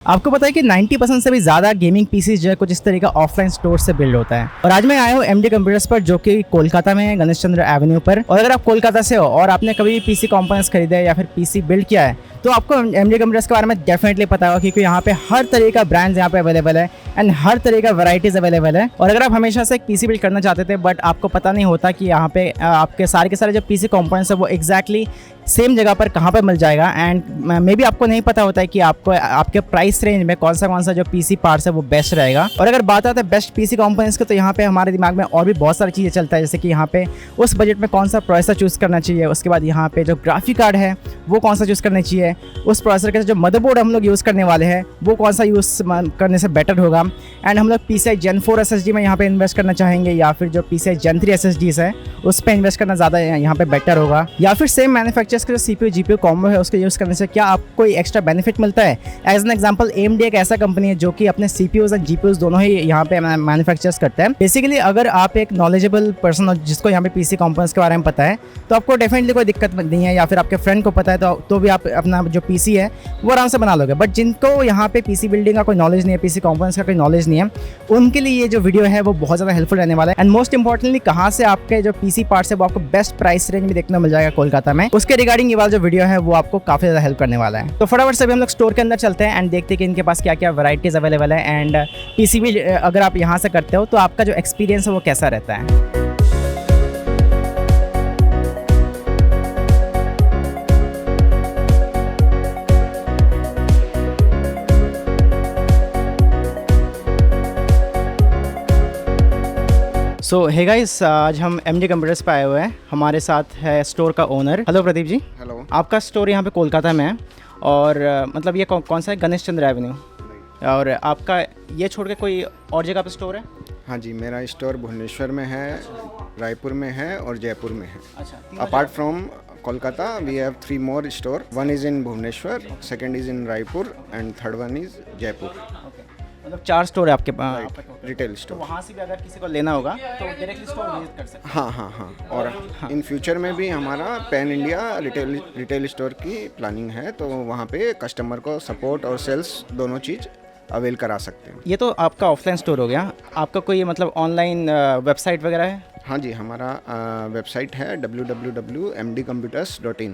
आपको पता है कि 90% से भी ज़्यादा गेमिंग पीसी जो है कुछ इस तरीके का ऑफलाइन स्टोर से बिल्ड होता है। और आज मैं आया हूँ एमडी कंप्यूटर्स पर, जो कि कोलकाता में है, गणेश चंद्र एवेन्यू पर। और अगर आप कोलकाता से हो और आपने कभी भी पीसी कंपोनेंट्स खरीदे है या फिर पीसी बिल्ड किया है तो आपको एमडी कंप्यूटर्स के बारे में डेफिनेटली पता होगा, क्योंकि यहाँ पे हर तरीके का ब्रांड्स यहाँ पे अवेलेबल है एंड हर तरह का वैरायटीज़ अवेलेबल है। और अगर आप हमेशा से एक पीसी बिल्ड करना चाहते थे बट आपको पता नहीं होता कि यहाँ पे आपके सारे के सारे जो पीसी कंपोनेंट्स है वो एग्जैक्टली सेम जगह पर कहाँ पर मिल जाएगा, एंड मे बी आपको नहीं पता होता है कि आपको आपके प्राइस रेंज में कौन सा जो पीसी पार्ट्स है वो बेस्ट रहेगा। और अगर बात आती है बेस्ट पीसी कंपोनेंट्स की, तो यहाँ पे हमारे दिमाग में और भी बहुत सारी चीज़ें चलता है, जैसे कि यहाँ पे उस बजट में कौन सा प्रोसेसर चूज़ करना चाहिए, उसके बाद यहाँ पे जो ग्राफिक कार्ड है वो कौन सा चूज़ करना चाहिए, उस प्रोसेसर के जो मदरबोर्ड हम लोग यूज़ करने वाले हैं वो कौन सा यूज़ करने से बेटर होगा, एंड हम लोग PCI Gen 4 SSD में यहाँ पे इन्वेस्ट करना चाहेंगे या फिर जो PCI Gen 3 SSDs है उस पर इन्वेस्ट करना ज़्यादा यहाँ पे बेटर होगा, या फिर सेम मैन्युफैक्चरर्स के जो CPU GPU कॉम्बो है उसको यूज़ करने से क्या आपको कोई एक्स्ट्रा बेनिफिट मिलता है। एज एन एग्जांपल AMD एक ऐसा कंपनी है जो कि अपने CPUs एंड GPUs दोनों ही यहाँ पे मैन्युफैक्चर्स करते हैं। बेसिकली अगर आप एक नॉलेजेबल पर्सन हो जिसको यहाँ पे पीसी कंपोनेंट्स के बारे में पता है तो आपको डेफिनेटली कोई दिक्कत नहीं है, या फिर आपके फ्रेंड को पता है तो भी आप अपना जो पीसी है वो आराम से बना लोगे। बट जिनको यहाँ पे पीसी बिल्डिंग का कोई नॉलेज नहीं है, पीसी कंपोनेंट्स का कोई नॉलेज नहीं है, उनके लिए ये जो वीडियो है वो बहुत ज़्यादा हेल्पफुल रहने वाला है। एंड मोस्ट इंपॉर्टेंटली कहाँ से आपके जो पीसी पार्ट्स है वो आपको बेस्ट प्राइस रेंज में देखने को मिल जाएगा कोलकाता में, उसके रिगार्डिंग ये वाला जो वीडियो है वो आपको काफ़ी ज़्यादा हेल्प करने वाला है। तो फटाफट से भी हम लोग स्टोर के अंदर चलते हैं एंड देखते हैं कि इनके पास क्या क्या वैरायटीज़ अवेलेबल है, एंड पीसी भी अगर आप यहाँ से करते हो तो आपका जो एक्सपीरियंस है वो कैसा रहता है। सो हे गाइस, आज हम एमडी कंप्यूटर्स पे आए हुए हैं। हमारे साथ है स्टोर का owner. Hello Pradeep ji. Hello. आपका स्टोर यहाँ पे कोलकाता में है और मतलब ये कौन सा है? गणेश चंद्र एवेन्यू। और आपका ये छोड़ के कोई और जगह पे स्टोर है? हाँ जी, मेरा स्टोर भुवनेश्वर में है, रायपुर में है और जयपुर में है। अच्छा। Apart from Kolkata we have 3 more store. One is in Bhubaneswar, second is in Raipur and third one is Jaipur. मतलब 4 स्टोर है आपके पास रिटेल तो स्टोर। वहाँ से भी अगर किसी को लेना होगा तो डायरेक्टली स्टोर विजिट कर सकते हाँ हाँ हाँ। और इन फ्यूचर में भी हमारा पैन इंडिया रिटेल स्टोर की प्लानिंग है, तो वहाँ पे कस्टमर को सपोर्ट और सेल्स दोनों चीज़ अवेल करा सकते हैं। ये तो आपका ऑफलाइन स्टोर हो गया। आपका कोई मतलब ऑनलाइन वेबसाइट वगैरह है? हाँ जी, हमारा वेबसाइट है www.mdcomputers.in,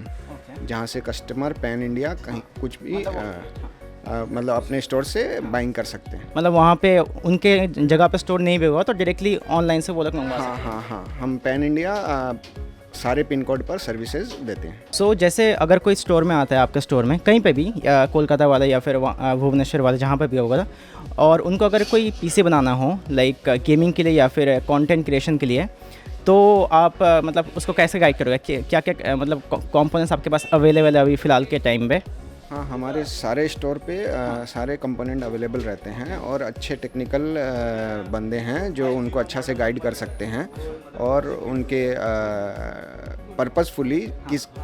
जहाँ से कस्टमर पैन इंडिया कहीं कुछ भी मतलब अपने स्टोर से बाइंग कर सकते हैं। मतलब वहाँ पे उनके जगह पे स्टोर नहीं भी होगा तो डायरेक्टली ऑनलाइन से वो लोग मंगवा सकते हैं। हाँ हाँ हाँ, हम पैन इंडिया सारे पिन कोड पर सर्विसेज देते हैं। सो जैसे अगर कोई स्टोर में आता है आपके स्टोर में कहीं पे भी, कोलकाता वाला या फिर भुवनेश्वर वाला, जहाँ पे भी होगा, और उनको अगर कोई पीसी बनाना हो लाइक गेमिंग के लिए या फिर कंटेंट क्रिएशन के लिए, तो आप मतलब उसको कैसे गाइड करोगे? क्या क्या मतलब कंपोनेंट्स आपके पास अवेलेबल है अभी फ़िलहाल के टाइम पे? हाँ, हमारे सारे स्टोर पे सारे कंपोनेंट अवेलेबल रहते हैं और अच्छे टेक्निकल बंदे हैं जो उनको अच्छा से गाइड कर सकते हैं और उनके पर्पसफुली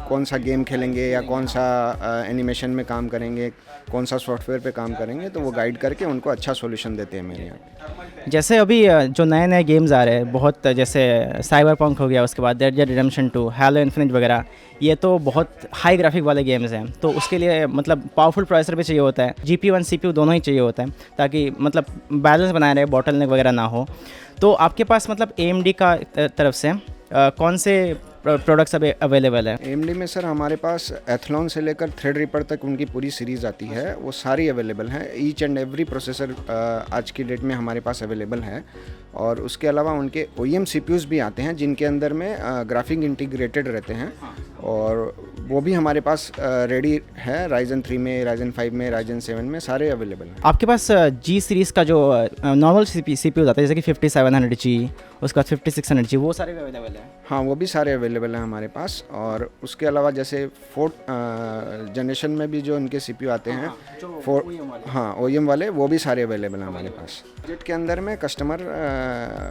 कौन सा गेम खेलेंगे या कौन सा एनिमेशन में काम करेंगे, कौन सा सॉफ्टवेयर पे काम करेंगे, तो वो गाइड करके उनको अच्छा सॉल्यूशन देते हैं मेरे यहाँ। जैसे अभी जो नए नए गेम्स आ रहे हैं बहुत, जैसे साइबरपंक हो गया, उसके बाद डेड रिडेम्पशन 2, हैलो इन्फिनिट वगैरह, ये तो बहुत हाई ग्राफिक वाले गेम्स हैं, तो उसके लिए मतलब पावरफुल प्रोसेसर भी चाहिए होता है, GPU एंड CPU दोनों ही चाहिए होता है ताकि मतलब बैलेंस बनाए रहे, बॉटलनेक वगैरह ना हो। तो आपके पास मतलब AMD का तरफ से कौन से प्रोडक्ट्स अभी अवेलेबल है? AMD में सर हमारे पास एथलॉन से लेकर थ्रेडरिपर तक उनकी पूरी सीरीज़ आती है, वो सारी अवेलेबल है। ईच एंड एवरी प्रोसेसर आज की डेट में हमारे पास अवेलेबल है। और उसके अलावा उनके OEM CPUs भी आते हैं जिनके अंदर में ग्राफिक इंटीग्रेटेड रहते हैं, और वो भी हमारे पास रेडी है। Ryzen 3 में, Ryzen 5 में, Ryzen 7 में सारे अवेलेबल हैं। आपके पास G सीरीज़ का जो नॉर्मल CPU आता है जैसे कि 5700G, उसका 5600G, वो सारे भी अवेलेबल है? हाँ, वो भी सारे अवेलेबल हैं हमारे पास। और उसके अलावा जैसे 4th जनरेशन में भी जो उनके CPU आते हैं, OEM वाले, वो भी सारे अवेलेबल हैं हमारे पास। बजट के अंदर में कस्टमर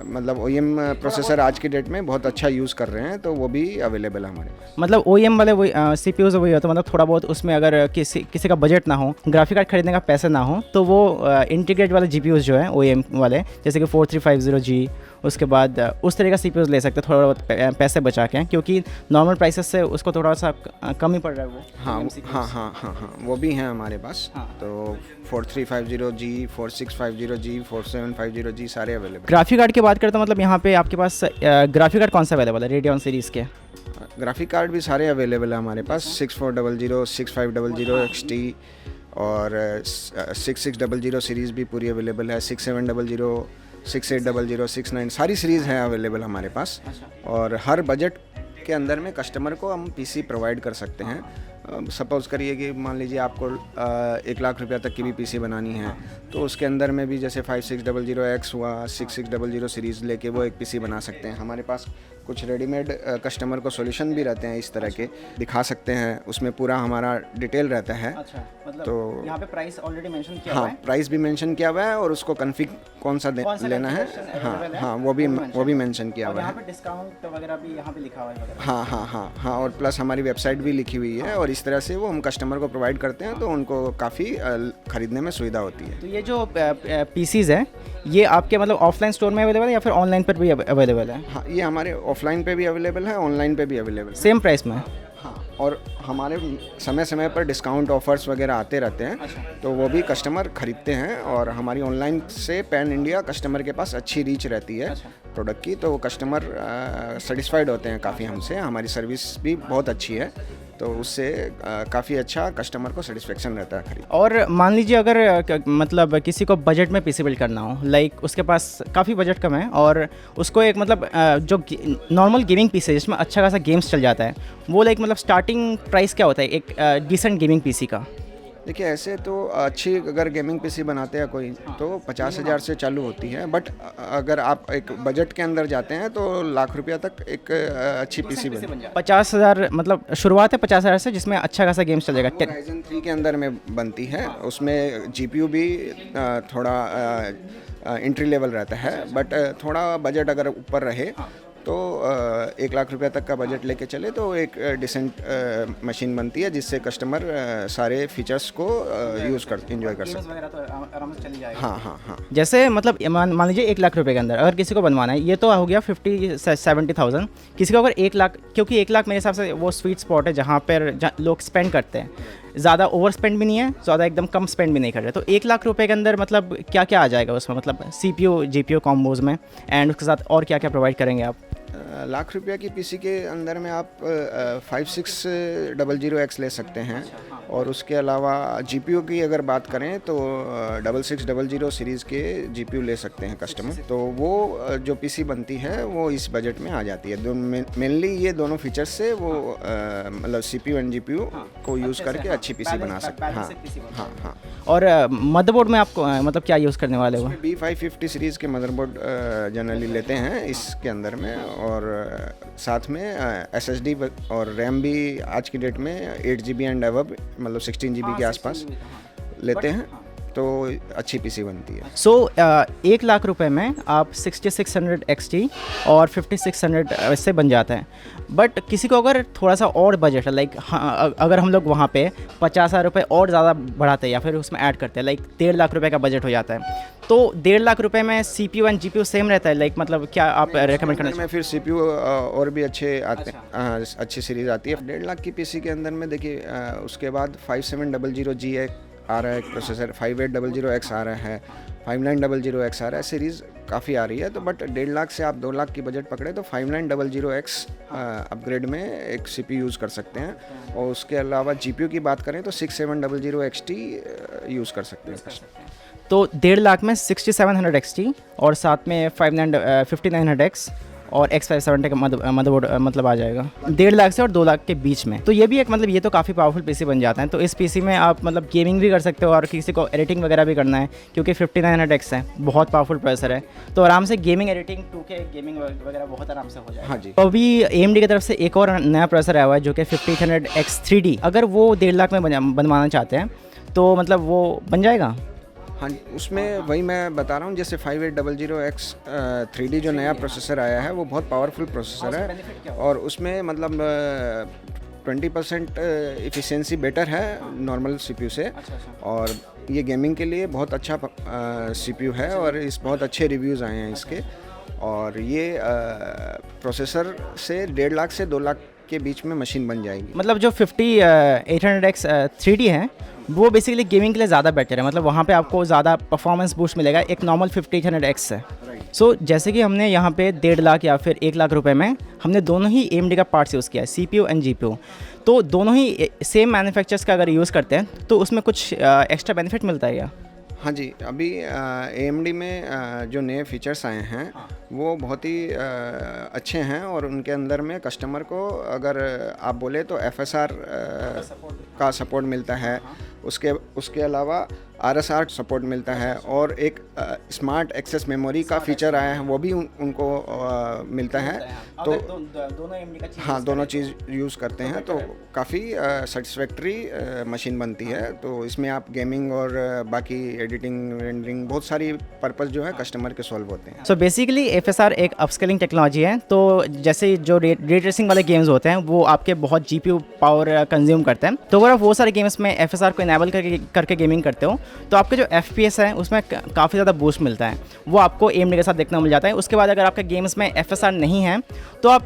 मतलब OEM प्रोसेसर आज की डेट में बहुत अच्छा यूज़ कर रहे हैं, तो वो भी अवेलेबल है हमारे पास। मतलब OEM वाले वही CPUs वही होता है, मतलब थोड़ा बहुत उसमें अगर किसी का बजट ना हो, ग्राफिक कार्ड खरीदने का पैसा ना हो, तो वो इंटीग्रेट वाले GPUs जो है OEM वाले, जैसे कि 4350G उसके बाद उस तरह का सीपीयू ले सकते हैं थोड़ा बहुत पैसे बचा के, क्योंकि नॉर्मल प्राइसेस से उसको थोड़ा सा कम ही पड़ रहा है वो। हाँ हाँ हाँ हाँ हाँ, वो भी हैं हमारे पास। हाँ। तो 4350G, 4650G, 4750G सारे अवेलेबल। ग्राफिक कार्ड की बात करते हैं, मतलब यहाँ पे आपके पास ग्राफिक कार्ड कौन सा अवेलेबल है रेडियन सीरीज़ के? ग्राफिक कार्ड भी सारे अवेलेबल है हमारे पास। 6400, 6500 XT और 6600 सीरीज़ भी पूरी अवेलेबल है। 6700, 6800, 69 सारी सीरीज़ हैं अवेलेबल हमारे पास। और हर बजट के अंदर में कस्टमर को हम पीसी प्रोवाइड कर सकते हैं। सपोज़ करिए कि मान लीजिए आपको 1 लाख रुपया तक की भी पीसी बनानी है, तो उसके अंदर में भी जैसे 5600X हुआ, 6600 सीरीज़ लेके वो एक पीसी बना सकते हैं। हमारे पास कुछ रेडीमेड कस्टमर को सॉल्यूशन भी रहते हैं इस तरह के, दिखा सकते हैं, उसमें पूरा हमारा डिटेल रहता है। अच्छा, मतलब तो यहाँ पे प्राइस ऑलरेडी मेंशन किया हाँ, हुआ है। प्राइस भी मेंशन किया हुआ है और उसको कॉन्फ़िग कौन सा लेना है, हाँ हाँ, वो भी मेंशन किया और हुआ यहाँ है। पे डिस्काउंट वगैरह भी यहाँ पे लिखा हुआ है वगैरह। हाँ हाँ हाँ हाँ, और प्लस हमारी वेबसाइट भी लिखी हुई है और इस तरह से वो हम कस्टमर को प्रोवाइड करते हैं, तो उनको काफ़ी ख़रीदने में सुविधा होती है। तो ये जो पीसीज है ये आपके मतलब ऑफलाइन स्टोर में अवेलेबल है या फिर ऑनलाइन पर भी अवेलेबल है? हाँ, ये हमारे ऑफलाइन पे भी अवेलेबल है, ऑनलाइन पे भी अवेलेबल है। सेम प्राइस में? हाँ, और हमारे समय समय पर डिस्काउंट ऑफर्स वगैरह आते रहते हैं। अच्छा। तो वो भी कस्टमर ख़रीदते हैं और हमारी ऑनलाइन से पैन इंडिया कस्टमर के पास अच्छी रीच रहती है प्रोडक्ट की, तो वो कस्टमर सेटिस्फाइड होते हैं काफ़ी हमसे। हमारी सर्विस भी बहुत अच्छी है, तो उससे काफ़ी अच्छा कस्टमर को सेटिस्फेक्शन रहता है खरीद। और मान लीजिए अगर मतलब किसी को बजट में पीसी बिल्ड करना हो, लाइक उसके पास काफ़ी बजट कम है और उसको एक मतलब जो नॉर्मल गेमिंग पीसी है जिसमें अच्छा खासा गेम्स चल जाता है, वो लाइक मतलब स्टार्टिंग प्राइस क्या होता है एक डिसेंट गेमिंग पीसी का? देखिए, ऐसे तो अच्छी अगर गेमिंग पीसी बनाते हैं कोई तो 50,000 से चालू होती है, बट अगर आप एक बजट के अंदर जाते हैं तो लाख रुपया तक एक अच्छी पीसी बन 50,000 मतलब शुरुआत है 50,000 से, जिसमें अच्छा खासा गेम्स चल जाएगा। Ryzen 3 के अंदर में बनती है, उसमें जीपीयू भी थोड़ा एंट्री लेवल रहता है, बट थोड़ा बजट अगर ऊपर रहे तो 1 लाख रुपया तक का बजट लेके चले तो एक डिसेंट मशीन बनती है, जिससे कस्टमर सारे फीचर्स को इंजॉय कर सकते हैं। हाँ हाँ हाँ। जैसे मतलब मान लीजिए 1 लाख रुपए के अंदर अगर किसी को बनवाना है, ये तो हो गया 50-70,000। किसी को अगर 1 लाख, क्योंकि 1 लाख मेरे हिसाब से वो स्वीट स्पॉट है जहाँ पर लोग स्पेंड करते हैं, ज़्यादा ओवर स्पेंड भी नहीं है, ज़्यादा एकदम कम स्पेंड भी नहीं कर रहे। तो 1 लाख रुपए के अंदर मतलब क्या क्या आ जाएगा उसमें, मतलब CPU GPU कॉम्बोज में, एंड उसके साथ और क्या क्या प्रोवाइड करेंगे आप? लाख रुपया की पीसी के अंदर में आप 5600X ले सकते हैं, और उसके अलावा जीपीयू की अगर बात करें तो 6600 सीरीज़ के जीपीयू ले सकते हैं कस्टमर। तो वो जो पीसी बनती है वो इस बजट में आ जाती है। मेनली ये दोनों फीचर्स से वो मतलब सीपीयू एंड जीपीयू को यूज़ करके अच्छी पीसी बना सकते हैं। हाँ हाँ हाँ। और मदरबोर्ड में आपको मतलब क्या यूज़ करने वाले हो? B550 सीरीज़ के मदरबोर्ड जनरली लेते हैं इसके अंदर में, और साथ में SSD और रैम भी आज की डेट में 8GB एंड अबव, मतलब 16GB के आसपास लेते हैं, तो अच्छी पीसी बनती है। सो 1 लाख रुपए में आप 6600 XT और 5600 से बन जाता है। बट किसी को अगर थोड़ा सा और बजट है, लाइक हाँ, अगर हम लोग वहाँ पे 50,000 रुपये और ज़्यादा बढ़ाते हैं या फिर उसमें ऐड करते हैं, लाइक 1.5 लाख रुपए का बजट हो जाता है, तो 1.5 लाख रुपए में CPU एंड GPU सेम रहता है, लाइक मतलब क्या आप रेकमेंड करना में फिर CPU और भी अच्छे आते हैं, अच्छी सीरीज़ आती है। 1.5 लाख की पीसी के अंदर में देखिए उसके बाद 5700G आ रहा है एक प्रोसेसर, 5800X आ रहा है, 5900X आ रहा है, सीरीज़ काफ़ी आ रही है। तो बट 1.5 लाख से आप 2 लाख की बजट पकड़े तो 5900X अपग्रेड में एक CPU यूज़ कर सकते हैं, और उसके अलावा GPU की बात करें तो 6700XT यूज़ कर सकते हैं। तो 1.5 लाख में 6700 XT और साथ में 5900X और X570 का मदरबोर्ड मतलब आ जाएगा 1.5 लाख से और 2 लाख के बीच में। तो ये भी एक मतलब ये तो काफ़ी पावरफुल पीसी बन जाता है। तो इस पीसी में आप मतलब गेमिंग भी कर सकते हो और किसी को एडिटिंग वगैरह भी करना है, क्योंकि 5900X है, बहुत पावरफुल प्रोसेसर है, तो आराम से गेमिंग एडिटिंग 2K गेमिंग वगैरह बहुत आराम से हो जाएगा। हाँ जी। तो अभी AMD की तरफ से एक और नया प्रोसेसर आया हुआ है जो कि 5300X 3D, अगर वो 1.5 लाख में बनवाना चाहते हैं तो मतलब वो बन जाएगा। हाँ, उसमें वही मैं बता रहा हूँ, जैसे 5800X 3D जो नया प्रोसेसर आया है वो बहुत पावरफुल प्रोसेसर है, और उसमें मतलब 20% एफिशिएंसी बेटर है नॉर्मल CPU से। और ये गेमिंग के लिए बहुत अच्छा CPU है, और इस बहुत अच्छे रिव्यूज़ आए हैं इसके। और ये प्रोसेसर से 1.5 लाख से 2 लाख के बीच में मशीन बन जाएगी। मतलब जो 5800X 3D है वो बेसिकली गेमिंग के लिए ज़्यादा बेटर है, मतलब वहाँ पे आपको ज़्यादा परफॉर्मेंस बूस्ट मिलेगा एक नॉर्मल 5800X से। सो जैसे कि हमने यहाँ पे 1.5 लाख या फिर 1 लाख रुपए में हमने दोनों ही AMD का पार्ट्स यूज़ किया है, CPU एंड GPU। तो दोनों ही सेम मैन्युफैक्चरर्स का अगर यूज़ करते हैं तो उसमें कुछ एक्स्ट्रा बेनिफिट मिलता है क्या? हाँ जी, अभी AMD में जो नए फीचर्स आए हैं वो बहुत ही अच्छे हैं, और उनके अंदर में कस्टमर को अगर आप बोले तो FSR का सपोर्ट मिलता है, उसके अलावा RSR सपोर्ट मिलता है, और एक स्मार्ट एक्सेस मेमोरी का फीचर आया है वो भी उनको मिलता है। तो दोनों AMD का चीज़ हाँ, दोनों चीज़ यूज़ करते हैं तो काफ़ी सेटिस्फैक्ट्री मशीन बनती है। तो इसमें आप गेमिंग और बाकी एडिटिंग, रेंडरिंग, बहुत सारी पर्पस जो है कस्टमर के सॉल्व होते हैं। सो बेसिकली FSR एक अपस्केलिंग टेक्नोलॉजी है। तो जैसे जो रे ट्रेसिंग वाले गेम्स होते हैं वो आपके बहुत GPU पावर कंज्यूम करते हैं, तो अगर आप वो सारे गेम्स में FSR को इनेबल करके गेमिंग करते हो तो आपके जो FPS है उसमें काफ़ी ज़्यादा बूस्ट मिलता है, वो आपको AMD के साथ देखने को मिल जाता है। उसके बाद अगर आपके गेम्स में FSR नहीं है तो आप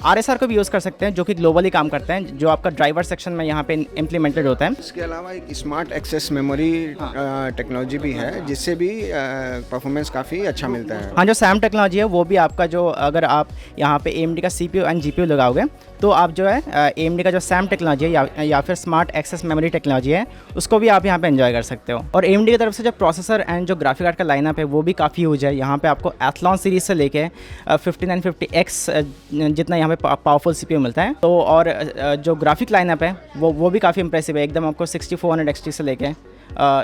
RSR को भी यूज़ कर सकते हैं, जो कि ग्लोबली काम करते हैं, जो आपका ड्राइवर सेक्शन में यहाँ पे इम्प्लीमेंटेड होता है। इसके अलावा एक स्मार्ट एक्सेस मेमोरी टेक्नोलॉजी भी है, जिससे भी परफॉर्मेंस काफ़ी अच्छा मिलता है। हाँ, जो SAM टेक्नोलॉजी है वो भी आपका जो अगर आप यहाँ पे AMD का CPU एंड GPU लगाओगे तो आप जो है AMD का जो SAM टेक्नोलॉजी है या फिर स्मार्ट एक्सेस मेमोरी टेक्नोलॉजी है उसको भी आप यहाँ पे एंजॉय कर सकते हो। और AMD की तरफ से जो प्रोसेसर एंड जो ग्राफिक कार्ड का लाइनअप है वो भी काफ़ी यूज है। यहाँ पे आपको एथलॉन सीरीज से लेके 5950X जितना यहाँ पे पावरफुल CPU मिलता है। तो और जो ग्राफिक लाइनअप है वो भी काफ़ी इंप्रेसिव है, एकदम आपको 6400 XT से लेके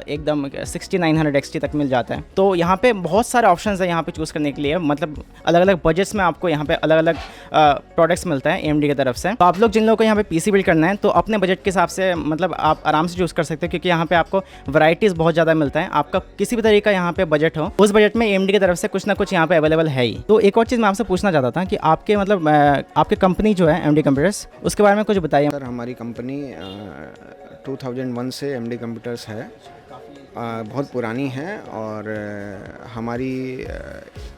एकदम 6900 XT तक मिल जाता है। तो यहाँ पे बहुत सारे ऑप्शंस है यहाँ पे चूज़ करने के लिए, मतलब अलग अलग बजट्स में आपको यहाँ पे अलग अलग प्रोडक्ट्स मिलता है AMD की तरफ से। तो आप लोग जिन लोगों को यहाँ पे PC बिल्ड करना है तो अपने बजट के हिसाब से मतलब आप आराम से चूज़ कर सकते हो, क्योंकि यहाँ पे आपको वैराइटीज़ बहुत ज़्यादा मिलता है। आपका किसी भी तरीके का यहाँ पे बजट हो, उस बजट में AMD की तरफ से कुछ ना कुछ यहाँ पे अवेलेबल है ही। तो एक और चीज़ मैं आपसे पूछना चाहता था कि आपके मतलब आपके कंपनी जो है MD कंप्यूटर्स, उसके बारे में कुछ बताइए। सर, हमारी कंपनी 2001 से MD कंप्यूटर्स है, बहुत पुरानी है, और हमारी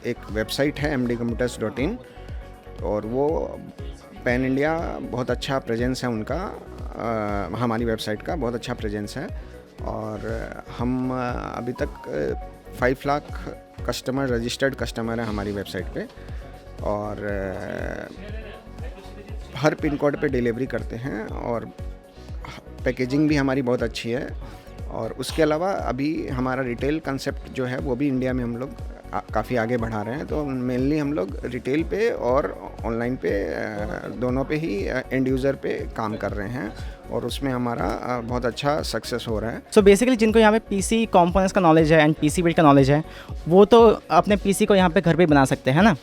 एक वेबसाइट है mdcomputers.in, और वो पैन इंडिया बहुत अच्छा प्रेजेंस है उनका। हमारी वेबसाइट का बहुत अच्छा प्रेजेंस है, और हम अभी तक 5 लाख कस्टमर, रजिस्टर्ड कस्टमर हैं हमारी वेबसाइट पे, और हर पिन कोड पे डिलीवरी करते हैं, और पैकेजिंग भी हमारी बहुत अच्छी है। और उसके अलावा अभी हमारा रिटेल कंसेप्ट जो है वो भी इंडिया में हम लोग काफ़ी आगे बढ़ा रहे हैं। तो मेनली हम लोग रिटेल पे और ऑनलाइन पे दोनों पे ही एंड यूज़र पे काम कर रहे हैं, और उसमें हमारा बहुत अच्छा सक्सेस हो रहा है। सो बेसिकली जिनको यहाँ पे PC कंपोनेंट्स का नॉलेज है एंड PC बिल्ड का नॉलेज है वो तो अपने PC को यहाँ पे घर पे बना सकते हैं ना,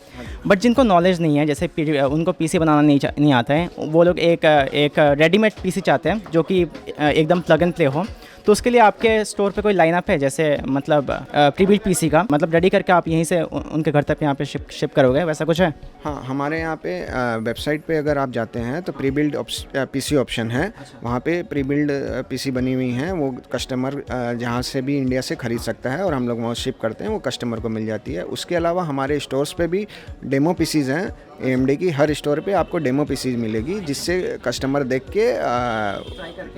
बट जिनको नॉलेज नहीं है, जैसे उनको PC बनाना नहीं आता है, वो लोग एक रेडीमेड PC चाहते हैं जो कि एकदम प्लग एंड प्ले हो। तो उसके लिए आपके स्टोर पे कोई लाइनअप है, जैसे मतलब प्री बिल्ड PC का मतलब रेडी करके आप यहीं से उनके घर तक यहाँ पे शिप करोगे, वैसा कुछ है? हाँ, हमारे यहाँ पे वेबसाइट पे अगर आप जाते हैं तो प्री बिल्ड PC ऑप्शन है। वहाँ पे प्री बिल्ड PC बनी हुई हैं, वो कस्टमर जहाँ से भी इंडिया से ख़रीद सकता है, और हम लोग वहाँ शिप करते हैं, वो कस्टमर को मिल जाती है। उसके अलावा हमारे स्टोर्स पे भी डेमो PCs हैं AMD की। हर स्टोर पे आपको डेमो PCs मिलेगी, जिससे कस्टमर देख के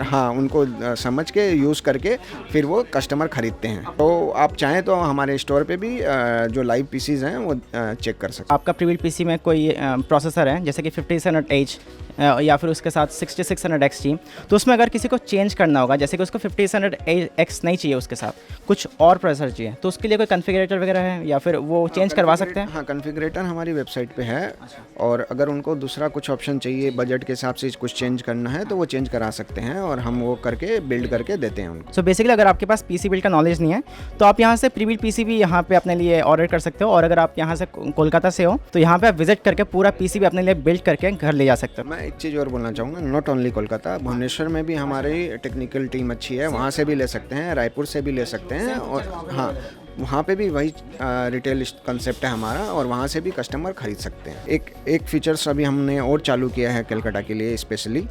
हाँ, उनको समझ के यूज़ करके फिर वो कस्टमर ख़रीदते हैं। तो आप चाहें तो हमारे स्टोर पे भी जो लाइव PCs हैं वो चेक कर सकते हैं। आपका प्री बिल्ड PC में कोई प्रोसेसर है जैसे कि 5700H या फिर उसके साथ 6600 XT, तो उसमें अगर किसी को चेंज करना होगा, जैसे कि उसको 5700X नहीं चाहिए, उसके साथ कुछ और प्रोसेसर चाहिए, तो उसके लिए कोई कॉन्फ़िगरेटर वगैरह है या फिर वो चेंज करवा सकते हैं? हाँ, कॉन्फ़िगरेटर हमारी वेबसाइट पे है, और अगर उनको दूसरा कुछ ऑप्शन चाहिए, बजट के हिसाब से कुछ चेंज करना है तो वो चेंज करा सकते हैं, और हम वो करके बिल्ड करके देते हैं उनको। सो बेसिकली अगर आपके पास PC बिल्ड का नॉलेज नहीं है तो आप यहाँ से प्री बिल्ड PC भी यहाँ पे अपने लिए ऑर्डर कर सकते हो, और अगर आप यहाँ से कोलकाता से हो तो यहाँ पे आप विजिट करके पूरा PC भी अपने लिए बिल्ड करके घर ले जा सकते हो। मैं एक चीज़ और बोलना चाहूँगा, नॉट ओनली कोलकाता, भुवनेश्वर में भी हमारी टेक्निकल टीम अच्छी है, वहाँ से भी ले सकते हैं, रायपुर से भी ले सकते हैं, और हाँ, वहाँ पे भी वही रिटेल कंसेप्ट है हमारा, और वहाँ से भी कस्टमर खरीद सकते हैं। एक फीचर्स अभी हमने और चालू किया है कलकत्ता के लिए स्पेशली,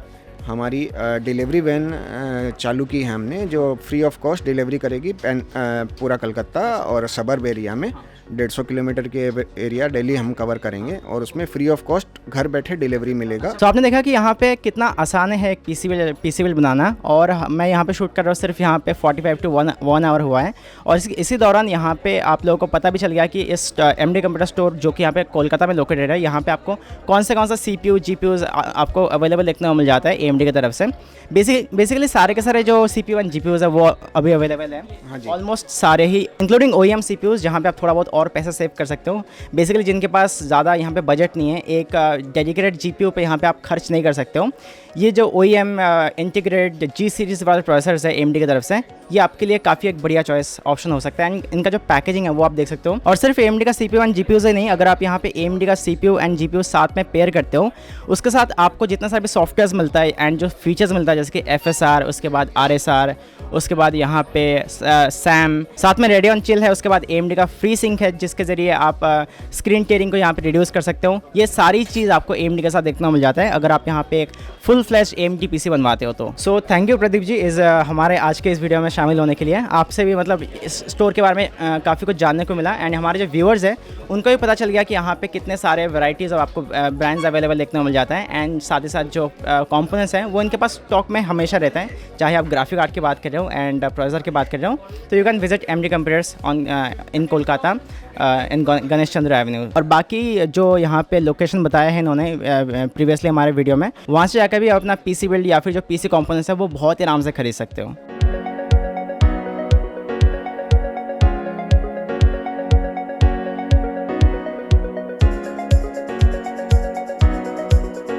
हमारी डिलीवरी वैन चालू की है हमने, जो फ्री ऑफ कॉस्ट डिलीवरी करेगी पूरा कलकत्ता और सबर्ब एरिया में 150 किलोमीटर के एरिया डेली हम कवर करेंगे और उसमें फ्री ऑफ कॉस्ट घर बैठे डिलीवरी मिलेगा। तो आपने देखा कि यहाँ पे कितना आसान है एक पीसी बिल्ड बनाना, और मैं यहाँ पे शूट कर रहा हूँ, सिर्फ यहाँ पे 45 to 1 आवर हुआ है। और इसी दौरान यहाँ पे आप लोगों को पता भी चल गया कि इस एमडी कंप्यूटर स्टोर जो कि यहाँ पे कोलकाता में लोकेटेड है, यहाँ पे आपको कौन सा CPU GPUs आपको अवेलेबल देखने को मिल जाता है AMD की तरफ से। बेसिकली सारे के सारे जो CPU एंड GPUs है वो अभी अवेलेबल है, ऑलमोस्ट सारे ही, इंक्लूडिंग OEM CPUs जहाँ पे आप थोड़ा बहुत और पैसा सेव कर सकते हो। बेसिकली जिनके पास ज़्यादा यहाँ पे बजट नहीं है, एक डेडिकेटेड GPU पे यहाँ पे आप खर्च नहीं कर सकते हो, ये जो OEM इंटीग्रेटेड G सीरीज़ वाले प्रोसेसर्स है AMD की तरफ से, ये आपके लिए काफ़ी एक बढ़िया चॉइस ऑप्शन हो सकता है। एंड इनका जो पैकेजिंग है वो आप देख सकते हो। और सिर्फ AMD का CPU एंड GPUs ही नहीं, अगर आप यहाँ पे AMD का CPU एंड GPU साथ में पेयर करते हो, उसके साथ आपको जितना सारा भी सॉफ्टवेयर मिलता है एंड जो फीचर्स मिलता है, जैसे कि FSR, उसके बाद RSR, उसके बाद यहाँ पे SAM, साथ में Radeon Chill है, उसके बाद AMD का फ्री सिंक है जिसके ज़रिए आप स्क्रीन टेयरिंग को यहाँ पे रिड्यूस कर सकते हो। ये सारी चीज़ आपको AMD के साथ देखने को मिल जाता है अगर आप यहाँ पे एक फुल फ्लैश AMD PC बनवाते हो तो। So thank you Pradeep ji हमारे आज के इस वीडियो में शामिल होने के लिए। आपसे भी मतलब इस स्टोर के बारे में काफ़ी कुछ जानने को मिला, एंड हमारे जो व्यूअर्स हैं उनको भी पता चल गया कि यहाँ पे कितने सारे वैरायटीज़ और आपको ब्रांड्स अवेलेबल देखने को मिल जाता है। एंड साथ ही साथ जो कंपोनेंट्स हैं वो इनके पास स्टॉक में हमेशा रहता है, चाहे आप ग्राफिक कार्ड की बात कर रहे हो एंड प्रोसेसर की बात कर रहे हो। तो you can visit MD computers in Kolkata in Ganesh Chandra Avenue. और बाकी जो यहाँ पे लोकेशन बताया है इन्होंने प्रीवियसली हमारे वीडियो में, वहाँ से जाकर भी आप अपना PC बिल्ड या फिर जो PC कंपोनेंट्स है वो बहुत ही आराम से खरीद सकते हो।